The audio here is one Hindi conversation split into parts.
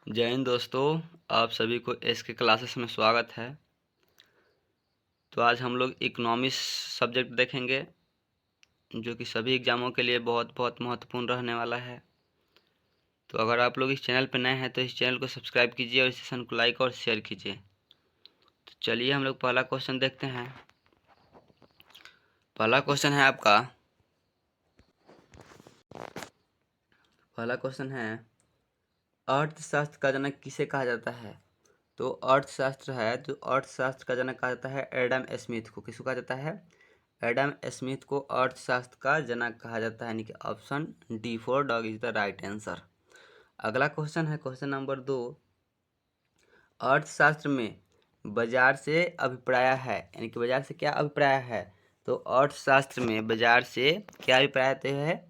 जय हिंद दोस्तों, आप सभी को एस के क्लासेस में स्वागत है। तो आज हम लोग इकोनॉमिक्स सब्जेक्ट देखेंगे, जो कि सभी एग्ज़ामों के लिए बहुत बहुत महत्वपूर्ण रहने वाला है। तो अगर आप लोग इस चैनल पर नए हैं तो इस चैनल को सब्सक्राइब कीजिए और इस सेशन को लाइक और शेयर कीजिए। तो चलिए हम लोग पहला क्वेश्चन देखते हैं। पहला क्वेश्चन है आपका, पहला क्वेश्चन है अर्थशास्त्र का जनक किसे कहा जाता है। तो अर्थशास्त्र है, तो अर्थशास्त्र का जनक कहा जाता है एडम स्मिथ को। किसको कहा जाता है? एडम स्मिथ को अर्थशास्त्र का जनक कहा जाता है, यानी कि option D for dog is the right answer. अगला क्वेश्चन है क्वेश्चन नंबर 2। अर्थशास्त्र में बाजार से अभिप्राय है, यानी कि बाजार से क्या अभिप्राय है। तो अर्थशास्त्र में बाजार से क्या अभिप्राय है?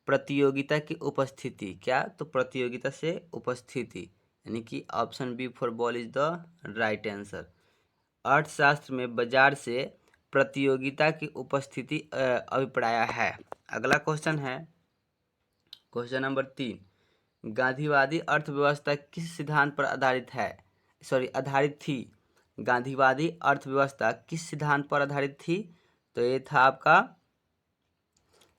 प्रतियोगिता की उपस्थिति। क्या? तो प्रतियोगिता से उपस्थिति, यानी कि option B for ball is the right answer. अर्थशास्त्र में बाजार से प्रतियोगिता की उपस्थिति अभिप्राय है। अगला क्वेश्चन है क्वेश्चन नंबर 3। गांधीवादी अर्थव्यवस्था किस सिद्धांत पर आधारित थी। गांधीवादी अर्थव्यवस्था किस सिद्धांत पर आधारित थी। तो ये था आपका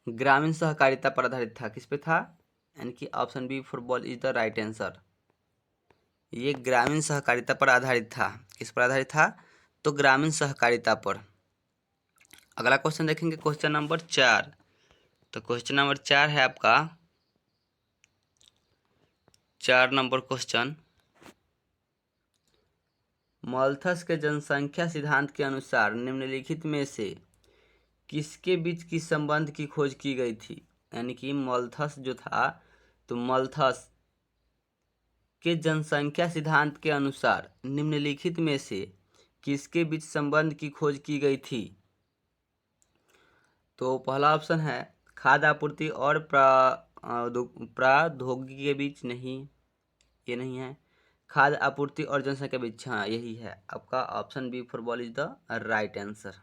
ग्रामीण सहकारिता पर आधारित था। किस पे था? यानी कि option B for ball is the right answer. ये ग्रामीण सहकारिता पर आधारित था। किस पर आधारित था? तो ग्रामीण सहकारिता पर। अगला क्वेश्चन देखेंगे क्वेश्चन नंबर 4। तो क्वेश्चन नंबर 4 है आपका 4 नंबर क्वेश्चन। माल्थस के जनसंख्या सिद्धांत के अनुसार निम्नलिखित में से किसके बीच की संबंध की खोज की गई थी। यानी कि माल्थस जो था, तो माल्थस के जनसंख्या सिद्धांत के अनुसार निम्नलिखित में से किसके बीच संबंध की खोज की गई थी। तो पहला ऑप्शन है खाद्य आपूर्ति और प्रौद्योगिकी के बीच। नहीं, ये नहीं है। खाद्य आपूर्ति और जनसंख्या के बीच, हाँ यही है आपका option B for ball is the right answer.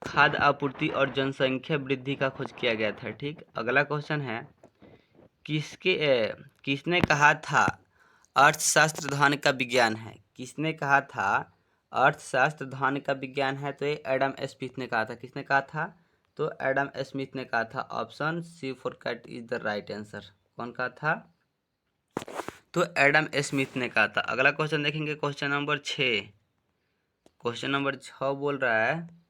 खाद्य आपूर्ति और जनसंख्या वृद्धि का खोज किया गया था। ठीक, अगला क्वेश्चन है किसने कहा था अर्थशास्त्र धन का विज्ञान है। किसने कहा था अर्थशास्त्र धन का विज्ञान है। तो ये एडम स्मिथ ने कहा था। किसने कहा था? तो एडम स्मिथ ने कहा था। Option C for cat is the right answer. कौन कहा था? तो एडम स्मिथ ने कहा था। अगला क्वेश्चन देखेंगे क्वेश्चन नंबर 6। क्वेश्चन नंबर 6 बोल रहा है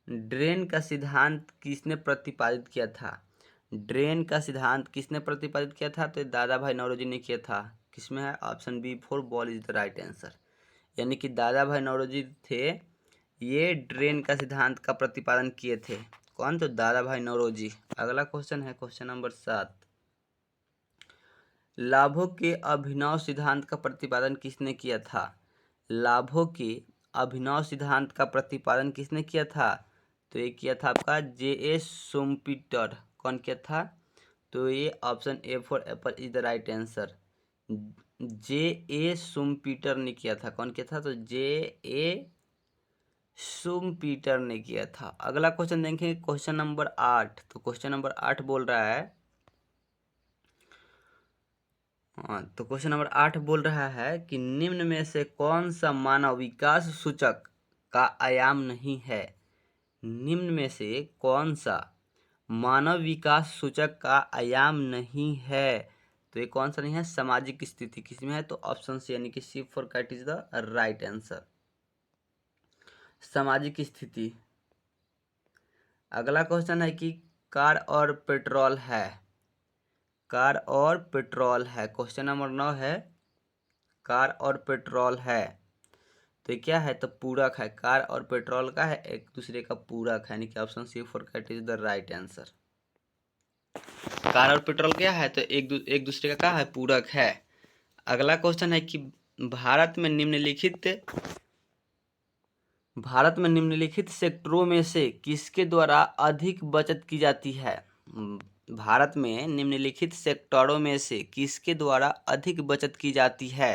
ड्रेन का सिद्धांत किसने प्रतिपादित किया था। ड्रेन का सिद्धांत किसने प्रतिपादित किया था। तो दादा भाई नौरोजी ने किया था। किसमें है? Option B for ball is the right answer. यानी कि दादा भाई नौरोजी थे, ये ड्रेन का सिद्धांत का प्रतिपादन किए थे। कौन? तो दादा भाई नौरोजी। अगला क्वेश्चन है क्वेश्चन नंबर 7। लाभों के अभिनव सिद्धांत का प्रतिपादन किसने किया था। लाभों के अभिनव सिद्धांत का प्रतिपादन किसने किया था। तो ये किया था आपका जे.ए. शुम्पीटर। कौन किया था? तो ये option A for apple is the right answer. J A. Schumpeter ने किया था। कौन किया था? तो जे.ए. शुम्पीटर ने किया था। अगला क्वेश्चन देखेंगे क्वेश्चन नंबर 8। तो क्वेश्चन नंबर 8 बोल रहा है तो क्वेश्चन नंबर 8 बोल रहा है कि निम्न में से कौन सा मानव विकास सूचक का आयाम नहीं है। निम्न में से कौन सा मानव विकास सूचक का आयाम नहीं है। तो ये कौन सा नहीं है? सामाजिक स्थिति। किसमें है? तो ऑप्शन सी, यानी कि C for cat is the right answer, सामाजिक स्थिति। अगला क्वेश्चन है कि कार और पेट्रोल है। कार और पेट्रोल है। क्वेश्चन नंबर 9 है कार और पेट्रोल है। तो ये क्या है? तो पूरक है। कार और पेट्रोल का है एक दूसरे का पूरक है, यानी कि option C for cat is the right answer. Car और पेट्रोल क्या है? तो एक दूसरे का क्या है? पूरक है। अगला क्वेश्चन है कि भारत में निम्नलिखित सेक्टरों में से किसके द्वारा अधिक बचत की जाती है। भारत में निम्नलिखित सेक्टरों में से किसके द्वारा अधिक बचत की जाती है।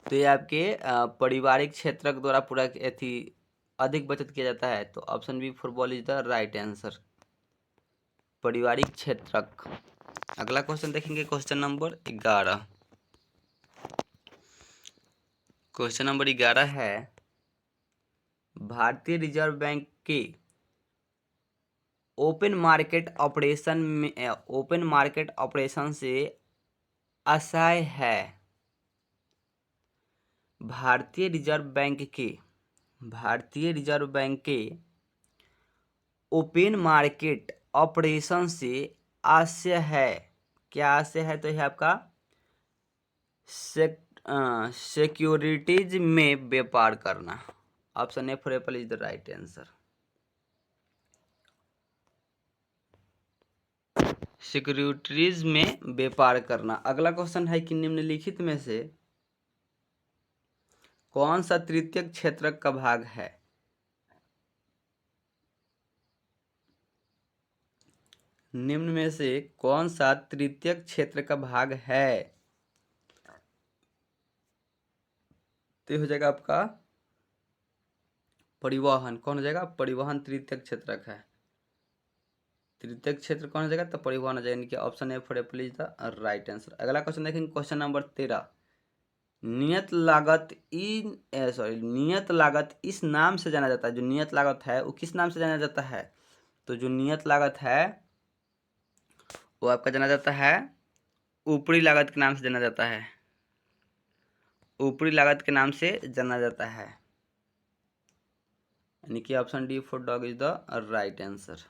तो ये आपके पारिवारिक क्षेत्र द्वारा पूरा अधिक बचत किया जाता है। तो option B for ball is the right answer. पारिवारिक क्षेत्रक। अगला क्वेश्चन देखेंगे, क्वेश्चन नंबर 11। क्वेश्चन नंबर 11 है, भारतीय रिजर्व बैंक के ओपन मार्केट ऑपरेशन से आशय है। भारतीय रिजर्व बैंक के ओपन मार्केट ऑपरेशन से आशय है। क्या आशय है? तो यह आपका सिक्योरिटीज में व्यापार करना। Option A for apple is the right answer. Securities में व्यापार करना। अगला क्वेश्चन है कि निम्नलिखित में से कौन सा तृतीयक क्षेत्रक का भाग है? निम्न में से कौन सा तृतीयक क्षेत्र का भाग है? तो हो जाएगा आपका परिवहन। कौन हो जाएगा? परिवहन तृतीयक क्षेत्रक है। तृतीयक क्षेत्र कौन हो जाएगा? तो परिवहन हो जाएगा, यानी कि option A for apple is the right answer. अगला क्वेश्चन देखेंगे, क्वेश्चन नंबर 13। नियत लागत इस नाम से जाना जाता है। जो नियत लागत है वो किस नाम से जाना जाता है? तो जो नियत लागत है वो आपका जाना जाता है ऊपरी लागत के नाम से जाना जाता है। ऊपरी लागत के नाम से जाना जाता है, यानी कि option D for dog is the right answer.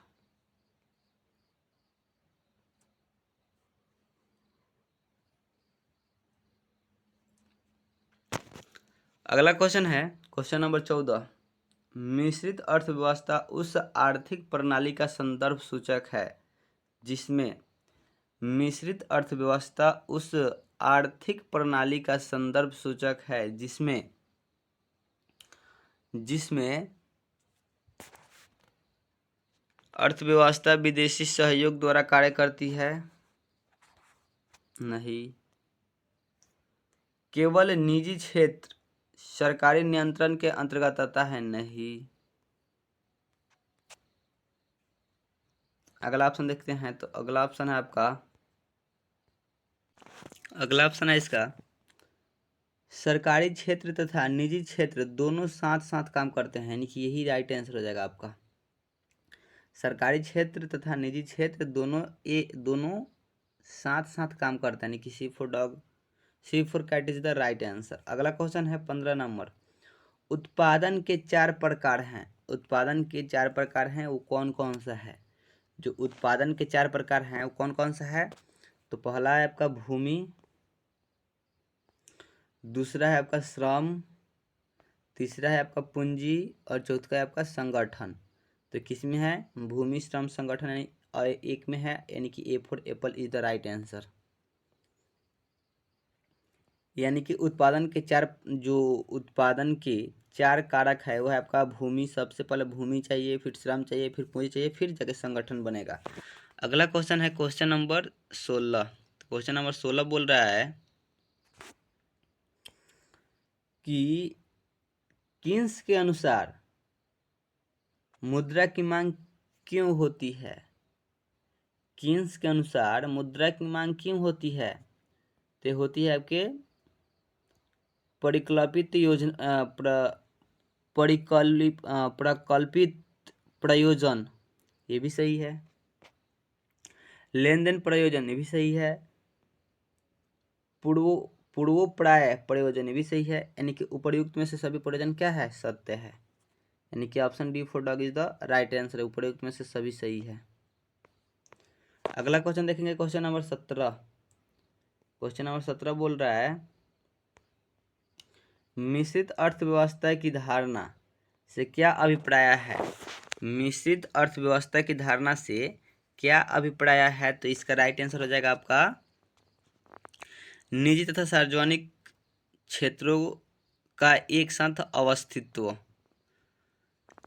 अगला क्वेश्चन है, क्वेश्चन नंबर 14। मिश्रित अर्थव्यवस्था उस आर्थिक प्रणाली का संदर्भ सूचक है जिसमें मिश्रित अर्थव्यवस्था उस आर्थिक प्रणाली का संदर्भ सूचक है जिसमें अर्थव्यवस्था विदेशी सहयोग द्वारा कार्य करती है? नहीं। केवल निजी क्षेत्र सरकारी नियंत्रण के अंतर्गत आता है? नहीं। अगला ऑप्शन देखते हैं, तो अगला ऑप्शन है आपका, अगला ऑप्शन है इसका, सरकारी क्षेत्र तथा निजी क्षेत्र दोनों साथ साथ काम करते हैं, यानी कि यही राइट आंसर हो जाएगा आपका। सरकारी क्षेत्र तथा निजी क्षेत्र दोनों साथ साथ काम करते हैं, यानी कि C for cat is the right answer. अगला क्वेश्चन है 15 नंबर। उत्पादन के 4 प्रकार हैं। उत्पादन के 4 प्रकार हैं, वो कौन कौन सा है? जो उत्पादन के 4 प्रकार हैं वो कौन कौन सा है? तो पहला है आपका भूमि, दूसरा है आपका श्रम, तीसरा है आपका पूंजी और चौथा है आपका संगठन। तो किस में है? भूमि, श्रम, संगठन, और एक में है, यानी कि ए for apple is the right answer. यानी कि उत्पादन के 4 कारक है वो है आपका भूमि। सबसे पहले भूमि चाहिए, फिर श्रम चाहिए, फिर पूंजी चाहिए, फिर जाके संगठन बनेगा। अगला क्वेश्चन है क्वेश्चन नंबर 16। क्वेश्चन नंबर 16 बोल रहा है कि किन्स के अनुसार मुद्रा की मांग क्यों होती है? किन्स के अनुसार मुद्रा की मांग क्यों होती है? तो होती है आपके प्रकल्पित प्रयोजन, ये भी सही है। लेन देन प्रयोजन, ये भी सही है। पूर्वोप्राय प्रयोजन, ये भी सही है। यानी कि उपर्युक्त में से सभी प्रयोजन क्या है? सत्य है, यानी कि option D for dog is the right answer. उपर्युक्त में से सभी सही है। अगला क्वेश्चन देखेंगे, क्वेश्चन नंबर 17। क्वेश्चन नंबर 17 बोल रहा है मिश्रित अर्थव्यवस्था की धारणा से क्या अभिप्राय है? मिश्रित अर्थव्यवस्था की धारणा से क्या अभिप्राय है? तो इसका राइट आंसर हो जाएगा आपका निजी तथा सार्वजनिक क्षेत्रों का एक साथ अवस्थित्व।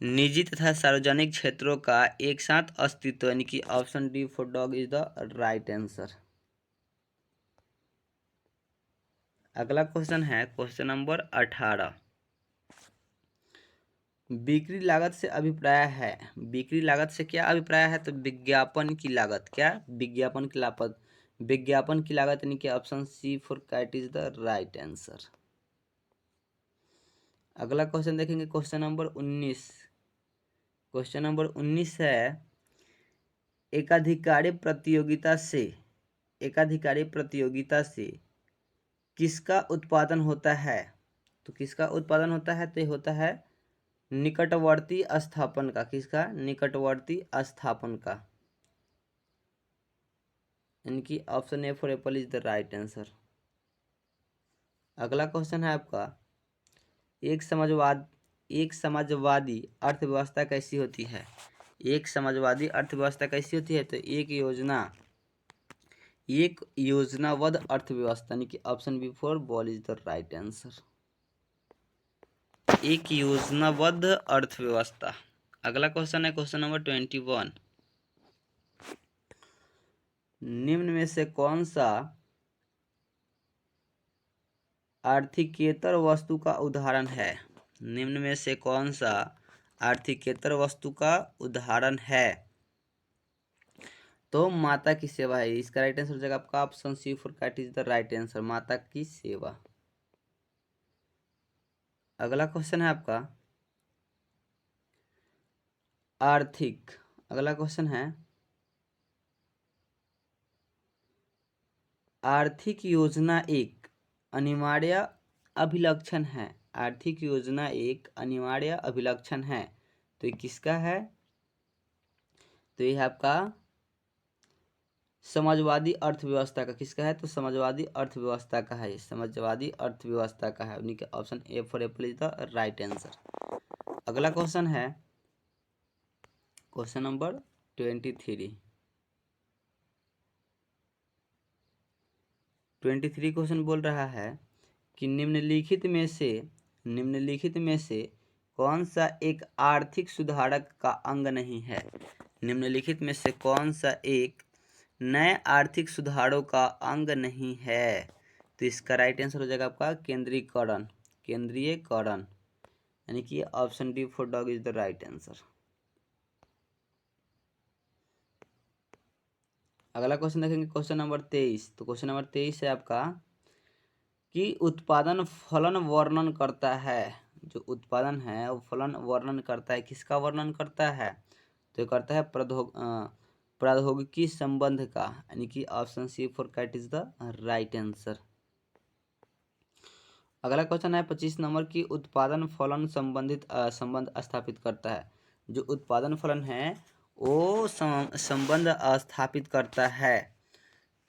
निजी तथा सार्वजनिक क्षेत्रों का एक साथ अस्तित्व, यानी कि option D for dog is the right answer. अगला क्वेश्चन है क्वेश्चन नंबर 18। बिक्री लागत से अभिप्राय है, बिक्री लागत से क्या अभिप्राय है? तो विज्ञापन की लागत, क्या? विज्ञापन की लागत, विज्ञापन की लागत, यानी कि option C for cat is the right answer. अगला क्वेश्चन देखेंगे, क्वेश्चन नंबर 19। क्वेश्चन नंबर 19 है, एकाधिकारी प्रतियोगिता से, एकाधिकारी प्रतियोगिता से किसका उत्पादन होता है? तो किसका उत्पादन होता है? तो ये होता है निकटवर्ती स्थापन का। किसका? निकटवर्ती स्थापन का, यानी कि option A for apple is the right answer. अगला क्वेश्चन है आपका, एक समाजवादी अर्थव्यवस्था कैसी होती है? एक समाजवादी अर्थव्यवस्था कैसी होती है? तो एक योजनाबद्ध अर्थव्यवस्था, यानी कि option B for ball is the right answer. एक योजनाबद्ध अर्थव्यवस्था। अगला क्वेश्चन है क्वेश्चन नंबर 21। निम्न में से कौन सा आर्थिकेतर वस्तु का उदाहरण है? निम्न में से कौन सा आर्थिकेतर वस्तु का उदाहरण है? तो माता की सेवा है। इसका राइट आंसर हो जाएगा आपका option C for cat is the right answer, माता की सेवा। अगला क्वेश्चन है आपका आर्थिक। अगला क्वेश्चन है, आर्थिक योजना एक अनिवार्य अभिलक्षण है। आर्थिक योजना एक अनिवार्य अभिलक्षण है, तो ये किसका है? तो ये है आपका समाजवादी अर्थव्यवस्था का। किसका है? तो समाजवादी अर्थव्यवस्था का है, समाजवादी अर्थव्यवस्था का है, उन्हीं का option A for apple is the right answer. अगला क्वेश्चन है क्वेश्चन नंबर 23। 23 क्वेश्चन बोल रहा है कि निम्नलिखित में से कौन सा एक आर्थिक सुधारक का अंग नहीं है? निम्नलिखित में से कौन सा एक नए आर्थिक सुधारों का अंग नहीं है? तो इसका राइट आंसर हो जाएगा आपका केंद्रीकरण, केंद्रीयकरण, यानी कि option D for dog is the right answer. अगला क्वेश्चन देखेंगे क्वेश्चन नंबर 23। तो क्वेश्चन नंबर 23 है आपका कि उत्पादन फलन वर्णन करता है। जो उत्पादन है वो फलन वर्णन करता है, किसका वर्णन करता है? तो ये करता है प्रौद्योगिकी संबंध का, यानी कि option C for cat is the right answer. अगला क्वेश्चन है 25 नंबर की उत्पादन फलन संबंधित संबंध स्थापित करता है। जो उत्पादन फलन है वो संबंध स्थापित करता है,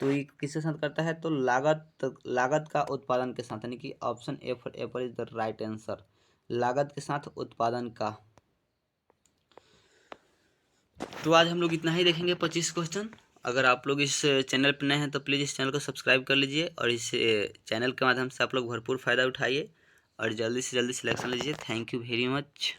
तो ये किसके साथ करता है? तो लागत का उत्पादन के साथ, यानी कि option A for apple is the right answer, लागत के साथ उत्पादन का। तो आज हम लोग इतना ही देखेंगे 25 क्वेश्चन। अगर आप लोग इस चैनल पर नए हैं तो प्लीज़ इस चैनल को सब्सक्राइब कर लीजिए और इस चैनल के माध्यम से आप लोग भरपूर फ़ायदा उठाइए और जल्दी से जल्दी सिलेक्शन लीजिए। Thank you very much.